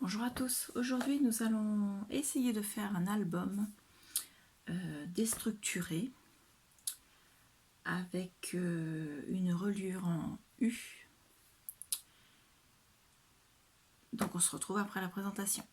Bonjour à tous, aujourd'hui nous allons essayer de faire un album déstructuré avec une reliure en U. Donc on se retrouve après la présentation.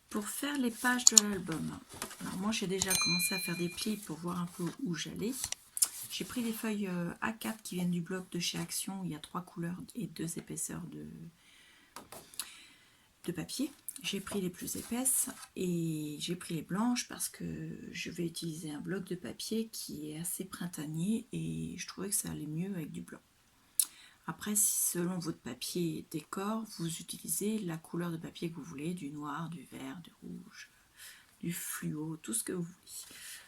Pour faire les pages de l'album, alors moi j'ai déjà commencé à faire des plis pour voir un peu où j'allais. J'ai pris des feuilles A4 qui viennent du bloc de chez Action, où il y a 3 couleurs et 2 épaisseurs de papier. J'ai pris les plus épaisses et j'ai pris les blanches parce que je vais utiliser un bloc de papier qui est assez printanier et je trouvais que ça allait mieux avec du blanc. Après, selon votre papier décor, vous utilisez la couleur de papier que vous voulez, du noir, du vert, du rouge, du fluo, tout ce que vous voulez.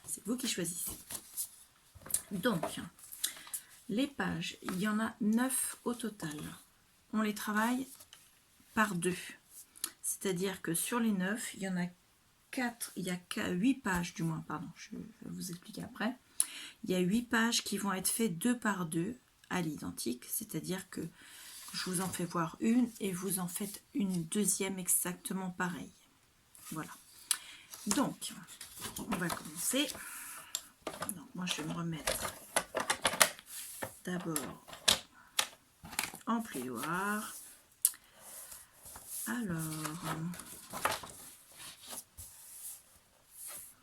C'est vous qui choisissez. Donc, les pages, il y en a 9 au total. On les travaille par 2. C'est-à-dire que sur les 9, il y en a 4, il y a 8 pages du moins, pardon, je vais vous expliquer après. Il y a 8 pages qui vont être faites 2 par 2 à l'identique, c'est-à-dire que je vous en fais voir une et vous en faites une deuxième exactement pareille. Voilà. Donc, on va commencer. Donc, moi, je vais me remettre d'abord en plioir. Alors,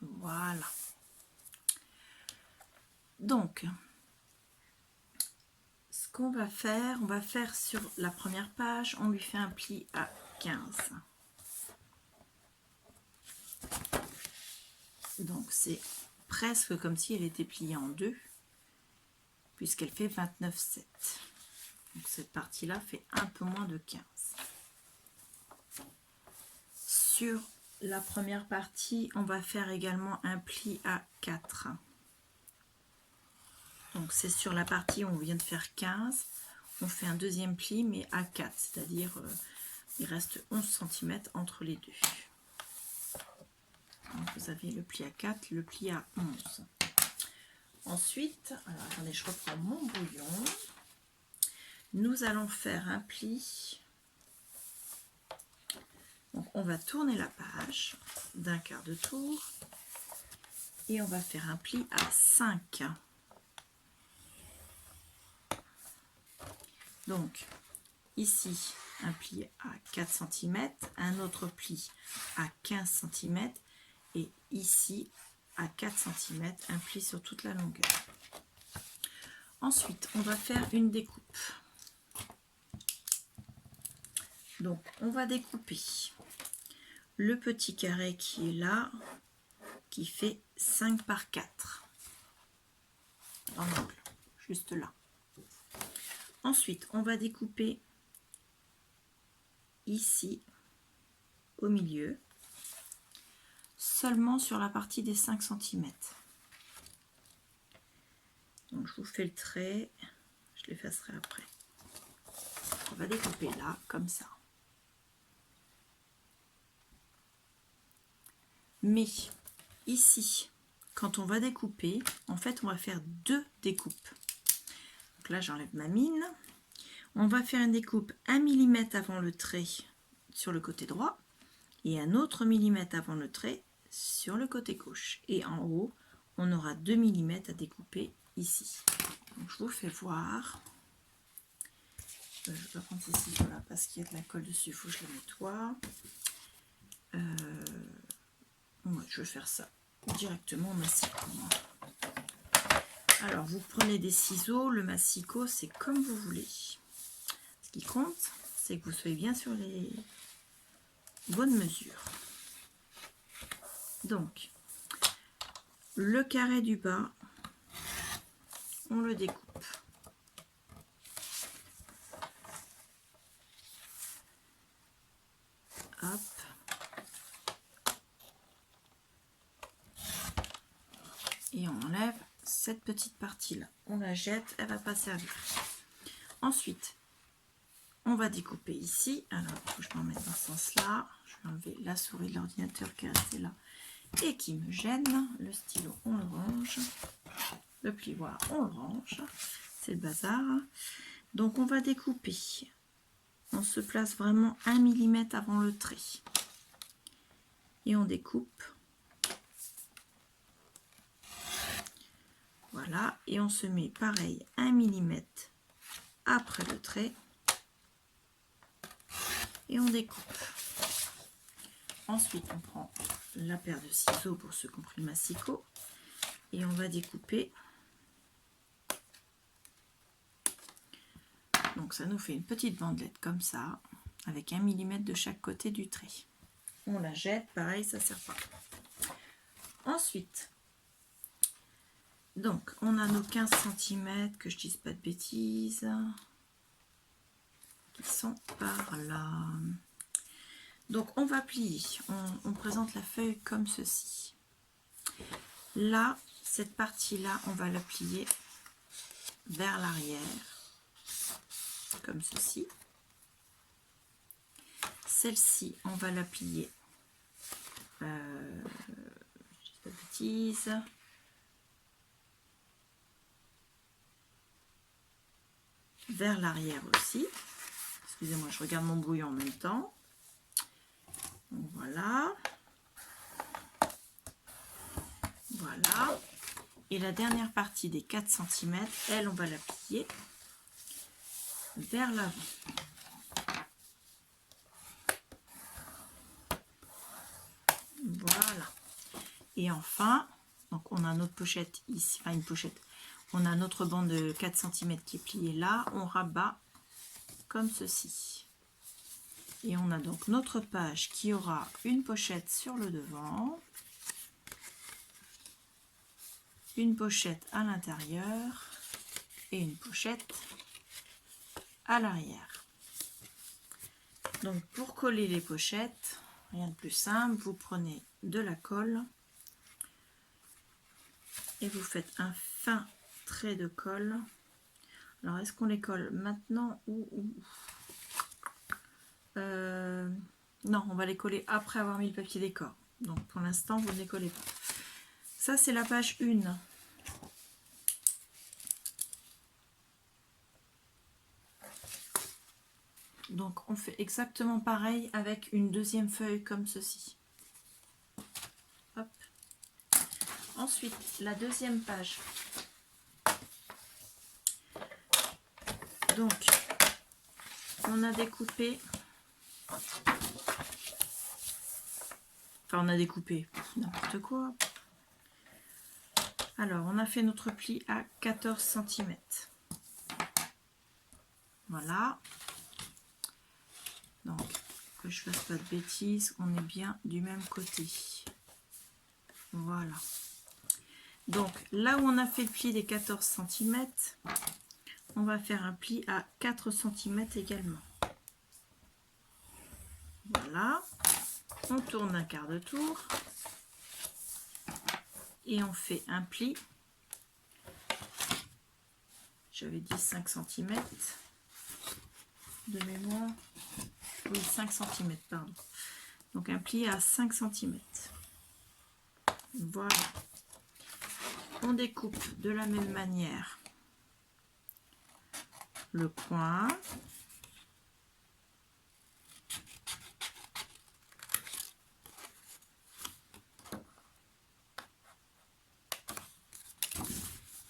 voilà. Donc, ce qu'on va faire sur la première page, on lui fait un pli à 15. Donc, c'est presque comme si elle était pliée en deux, puisqu'elle fait 29,7. Donc, cette partie-là fait un peu moins de 15. Sur la première partie, on va faire également un pli à 4. Donc, c'est sur la partie où on vient de faire 15. On fait un deuxième pli, mais à 4, c'est-à-dire il reste 11 cm entre les deux. Donc, vous avez le pli à 4, le pli à 11. Ensuite, alors attendez, je reprends mon brouillon. Nous allons faire un pli. Donc, on va tourner la page d'un quart de tour et on va faire un pli à 5. Donc, ici, un pli à 4 cm, un autre pli à 15 cm et ici, à 4 cm, un pli sur toute la longueur. Ensuite, on va faire une découpe. Donc, on va découper le petit carré qui est là, qui fait 5 par 4 dans l'angle, juste là. Ensuite, on va découper ici, au milieu, seulement sur la partie des 5 cm. Donc, je vous fais le trait, je l'effacerai après. On va découper là, comme ça. Mais ici, quand on va découper, en fait, on va faire 2 découpes. Donc là, j'enlève ma mine. On va faire une découpe 1 mm avant le trait sur le côté droit et un autre millimètre avant le trait sur le côté gauche. Et en haut, on aura 2 mm à découper ici. Donc, je vous fais voir. Je vais pas prendre ces ciseaux-là parce qu'il y a de la colle dessus, il faut que je la nettoie. Ouais, je vais faire ça directement au massicot. Alors, vous prenez des ciseaux, le massicot, c'est comme vous voulez. Ce qui compte, c'est que vous soyez bien sur les bonnes mesures. Donc, le carré du bas, on le découpe. Hop. Et on enlève cette petite partie-là. On la jette, elle va pas servir. Ensuite, on va découper ici. Alors, il faut que je m'en mette dans ce sens-là. Je vais enlever la souris de l'ordinateur qui est restée là et qui me gêne. Le stylo, on le range. Le plioir, on le range. C'est le bazar. Donc on va découper. On se place vraiment 1 mm avant le trait. Et on découpe. Voilà. Et on se met pareil 1 mm après le trait. Et on découpe. Ensuite, on prend la paire de ciseaux pour ceux qui ont pris le massicot. Et on va découper. Donc ça nous fait une petite bandelette comme ça, avec 1 mm de chaque côté du trait. On la jette, pareil, ça ne sert pas. Ensuite, donc on a nos 15 cm, que je dise pas de bêtises, qui sont par là. Donc on va plier, on présente la feuille comme ceci. Là, cette partie-là, on va la plier vers l'arrière, comme ceci. Celle-ci, on va la plier, je dis pas de bêtises, vers l'arrière aussi. Excusez-moi, je regarde mon brouillon en même temps. Donc, voilà. Voilà. Et la dernière partie des 4 cm, elle, on va la plier vers l'avant. Voilà. Et enfin, donc on a notre pochette ici, enfin une pochette. On a notre bande de 4 cm qui est pliée là. On rabat comme ceci. Et on a donc notre page qui aura une pochette sur le devant, une pochette à l'intérieur et une pochette à l'arrière. Donc pour coller les pochettes, rien de plus simple, vous prenez de la colle et vous faites un fin trait de colle. Alors est-ce qu'on les colle maintenant ou non, on va les coller après avoir mis le papier décor. Donc pour l'instant, vous ne les collez pas. Ça, c'est la page 1. Donc on fait exactement pareil avec une deuxième feuille comme ceci. Hop. Ensuite, la deuxième page. Donc, on a découpé... Enfin, on a découpé n'importe quoi. Alors, on a fait notre pli à 14 cm. Voilà. Donc, que je fasse pas de bêtises, on est bien du même côté. Voilà. Donc, là où on a fait le pli des 14 cm, on va faire un pli à 4 cm également. Voilà. On tourne un quart de tour. Et on fait un pli. J'avais dit 5 cm de mémoire. Oui, 5 cm, pardon. Donc un pli à 5 cm. Voilà. On découpe de la même manière le coin.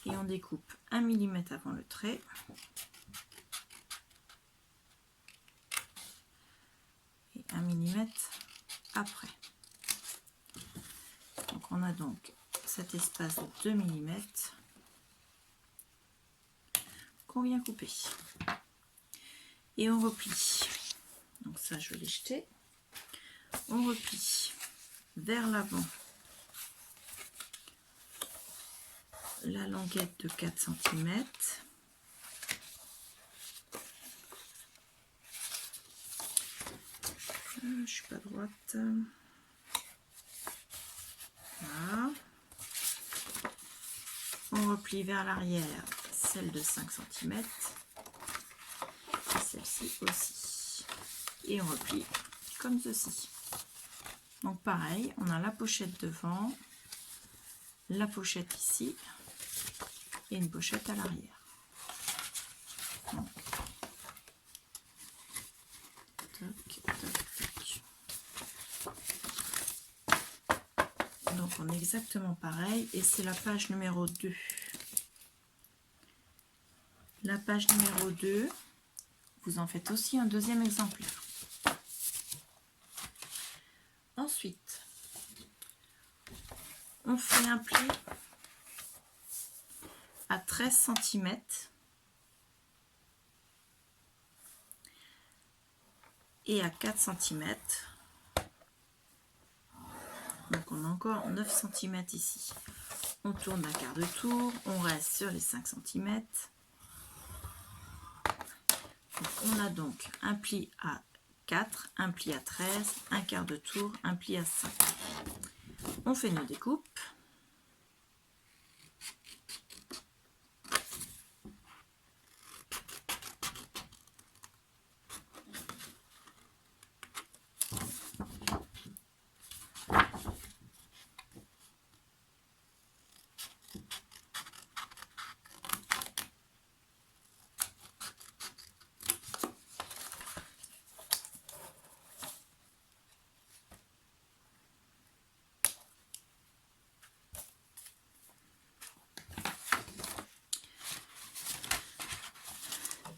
Et on découpe 1 mm avant le trait. Et 1 mm après. Donc on a donc cet espace de 2 mm qu'on vient couper. Et on replie. Donc ça, je l'ai jeté. On replie vers l'avant la languette de 4 cm. Je suis pas droite. Voilà. On replie vers l'arrière celle de 5 cm. Et celle-ci aussi. Et on replie comme ceci. Donc pareil, on a la pochette devant, la pochette ici et une pochette à l'arrière. Donc on est exactement pareil et c'est la page numéro 2. La page numéro 2, vous en faites aussi un deuxième exemplaire. Ensuite, on fait un pli à 13 cm et à 4 cm. Donc on a encore 9 cm ici. On tourne d'un quart de tour, on reste sur les 5 cm. Donc on a donc un pli à 4, un pli à 13, un quart de tour, un pli à 5. On fait nos découpes.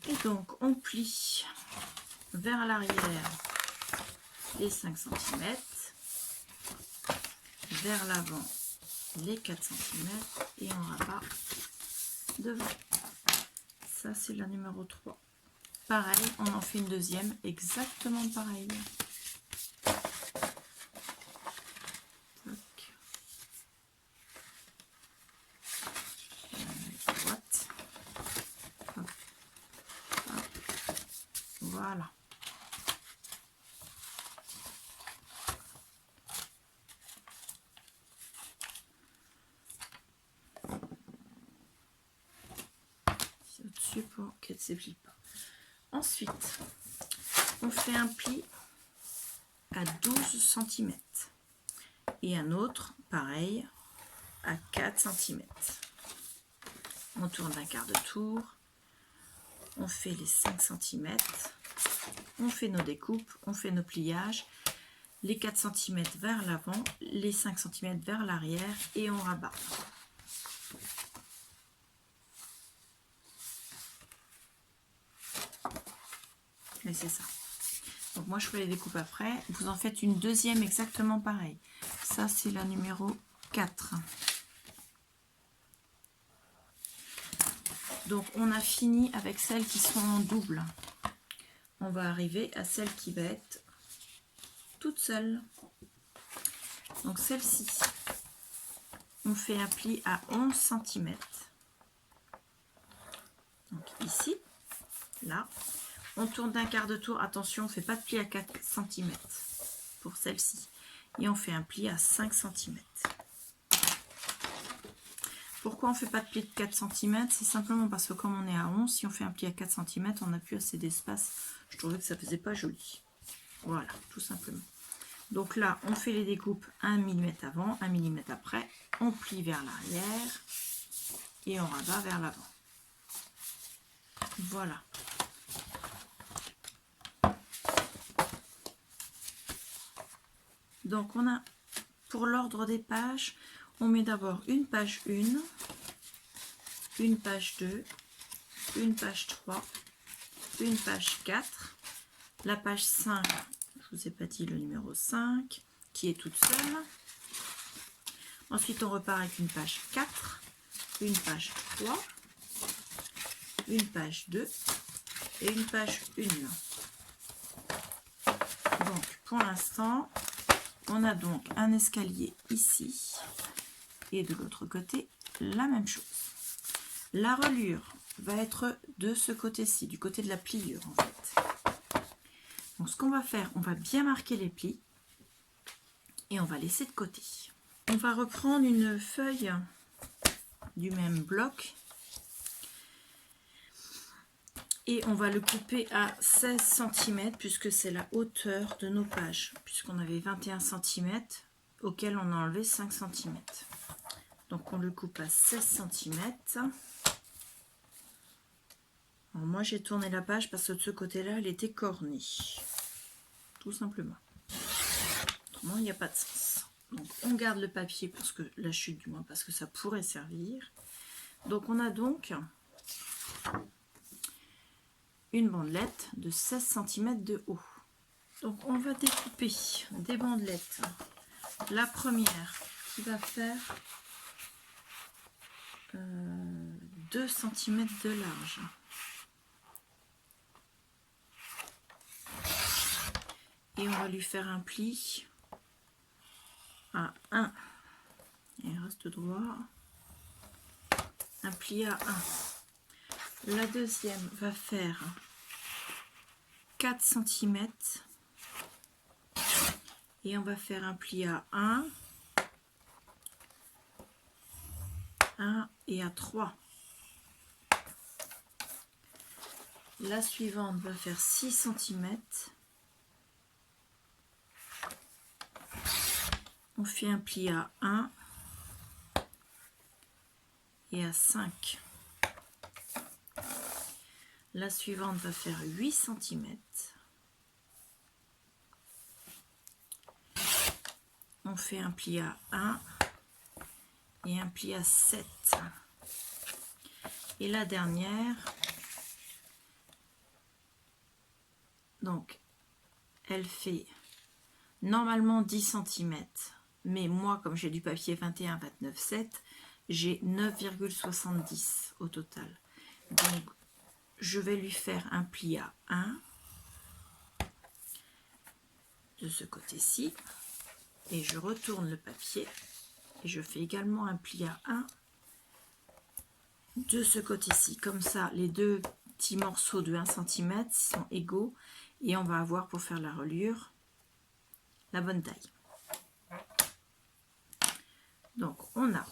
Et donc on plie vers l'arrière les 5 cm, vers l'avant les 4 cm et on rabat devant. Ça c'est la numéro 3. Pareil, on en fait une deuxième, exactement pareil. Droite. Hop. Hop. Voilà. Au-dessus pour qu'elle ne s'éplie pas. Ensuite, on fait un pli à 12 cm et un autre, pareil, à 4 cm. On tourne d'un quart de tour, on fait les 5 cm, on fait nos découpes, on fait nos pliages, les 4 cm vers l'avant, les 5 cm vers l'arrière et on rabat. Et c'est ça. Donc moi je fais les découpes après, vous en faites une deuxième exactement pareil. Ça c'est la numéro 4. Donc on a fini avec celles qui sont en double. On va arriver à celle qui va être toute seule. Donc celle-ci, on fait un pli à 11 cm. Donc ici, là, on tourne d'un quart de tour. Attention, on ne fait pas de pli à 4 cm pour celle-ci. Et on fait un pli à 5 cm. Pourquoi on ne fait pas de pli de 4 cm? C'est simplement parce que comme on est à 11, si on fait un pli à 4 cm, on n'a plus assez d'espace. Je trouvais que ça faisait pas joli. Voilà, tout simplement. Donc là, on fait les découpes 1 mm avant, 1 mm après. On plie vers l'arrière et on rabat vers l'avant. Voilà. Donc on a, pour l'ordre des pages, on met d'abord une page 1, une page 2, une page 3, une page 4, la page 5, je vous ai pas dit le numéro 5, qui est toute seule. Ensuite on repart avec une page 4, une page 3, une page 2 et une page 1. Donc pour l'instant, on a donc un escalier ici et de l'autre côté la même chose. La reliure va être de ce côté-ci, du côté de la pliure en fait. Donc ce qu'on va faire, on va bien marquer les plis et on va laisser de côté. On va reprendre une feuille du même bloc Et on va le couper à 16 cm puisque c'est la hauteur de nos pages. Puisqu'on avait 21 cm auquel on a enlevé 5 cm. Donc on le coupe à 16 cm. Alors moi j'ai tourné la page parce que de ce côté-là elle était cornée. Tout simplement. Autrement il n'y a pas de sens. Donc on garde le papier parce que la chute du moins parce que ça pourrait servir. Donc on a donc une bandelette de 16 cm de haut. Donc on va découper des bandelettes. La première qui va faire 2 cm de large. Et on va lui faire un pli à 1. Il reste droit. Un pli à 1. La deuxième va faire 4 cm. Et on va faire un pli à 1. 1 et à 3. La suivante va faire 6 cm. On fait un pli à 1 et à 5. La suivante va faire 8 cm. On fait un pli à 1 et un pli à 7. Et la dernière, donc, elle fait normalement 10 cm. Mais moi, comme j'ai du papier 21, 29, 7, j'ai 9,70 au total. Donc, je vais lui faire un pli à 1 de ce côté-ci. Et je retourne le papier. Et je fais également un pli à 1 de ce côté-ci. Comme ça, les deux petits morceaux de 1 cm sont égaux. Et on va avoir pour faire la reliure la bonne taille. Donc, on a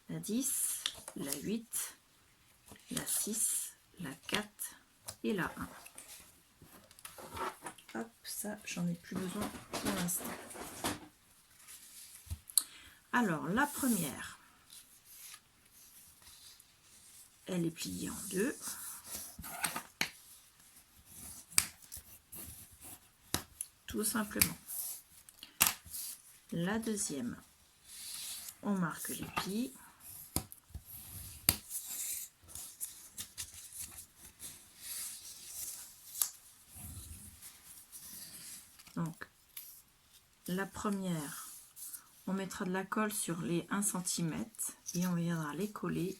la 10, la 8, la 6, la 4 et la 1. Hop, ça, j'en ai plus besoin pour l'instant. Alors, la première, elle est pliée en deux. Tout simplement. La deuxième, on marque les plis. Donc, la première, on mettra de la colle sur les 1 cm et on viendra les coller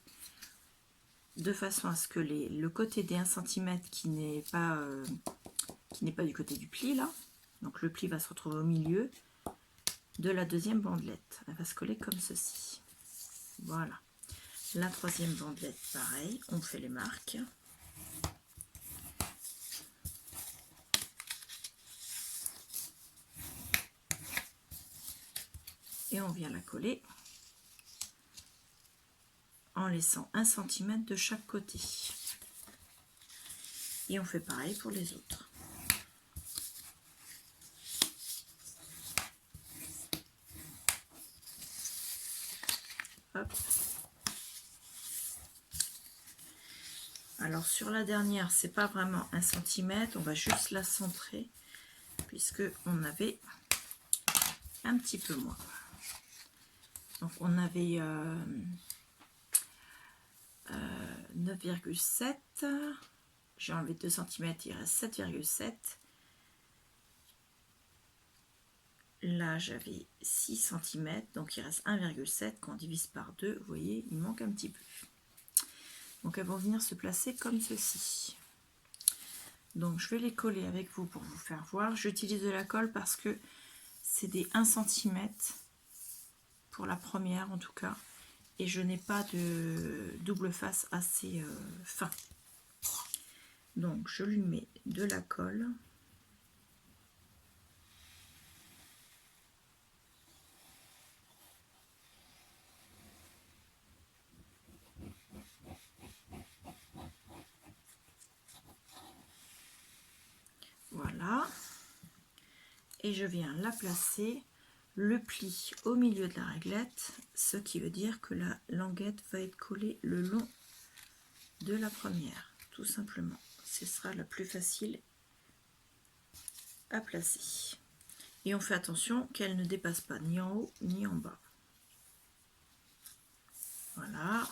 de façon à ce que le côté des 1 cm qui n'est pas du côté du pli là, donc le pli va se retrouver au milieu de la deuxième bandelette. Elle va se coller comme ceci. Voilà. La troisième bandelette, pareil, on fait les marques. Et on vient la coller en laissant 1 cm de chaque côté. Et on fait pareil pour les autres. Hop. Alors sur la dernière, c'est pas vraiment 1 cm, on va juste la centrer puisque on avait un petit peu moins. Donc on avait 9,7, j'ai enlevé 2 cm, il reste 7,7. Là j'avais 6 cm, donc il reste 1,7. Quand on divise par 2, vous voyez, il manque un petit peu. Donc elles vont venir se placer comme ceci. Donc je vais les coller avec vous pour vous faire voir. J'utilise de la colle parce que c'est des 1 cm pour la première en tout cas. Et je n'ai pas de double face assez fin. Donc je lui mets de la colle. Voilà. Et je viens la placer, le pli au milieu de la réglette, ce qui veut dire que la languette va être collée le long de la première, tout simplement. Ce sera la plus facile à placer. Et on fait attention qu'elle ne dépasse pas ni en haut ni en bas. Voilà.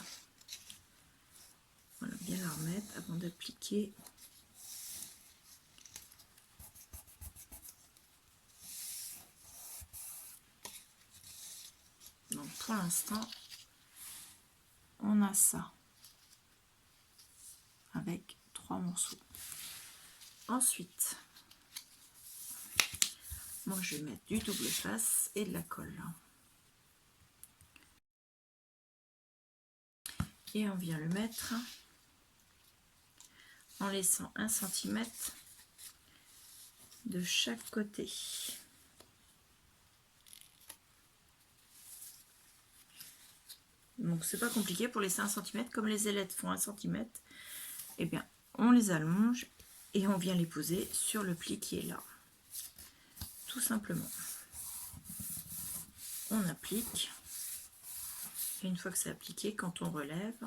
Voilà, bien la remettre avant d'appliquer. Donc pour l'instant, on a ça avec 3 morceaux. Ensuite, moi je vais mettre du double face et de la colle. Et on vient le mettre en laissant 1 cm de chaque côté. Donc c'est pas compliqué pour laisser 1 cm, comme les ailettes font 1 cm, et bien on les allonge et on vient les poser sur le pli qui est là. Tout simplement. On applique. Et une fois que c'est appliqué, quand on relève,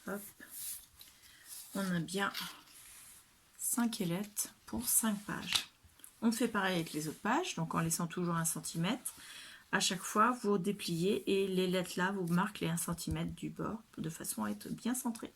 hop, on a bien 5 ailettes pour 5 pages. On fait pareil avec les autres pages, donc en laissant toujours 1 cm. À chaque fois, vous dépliez et l'ailette là vous marque les 1 cm du bord de façon à être bien centré.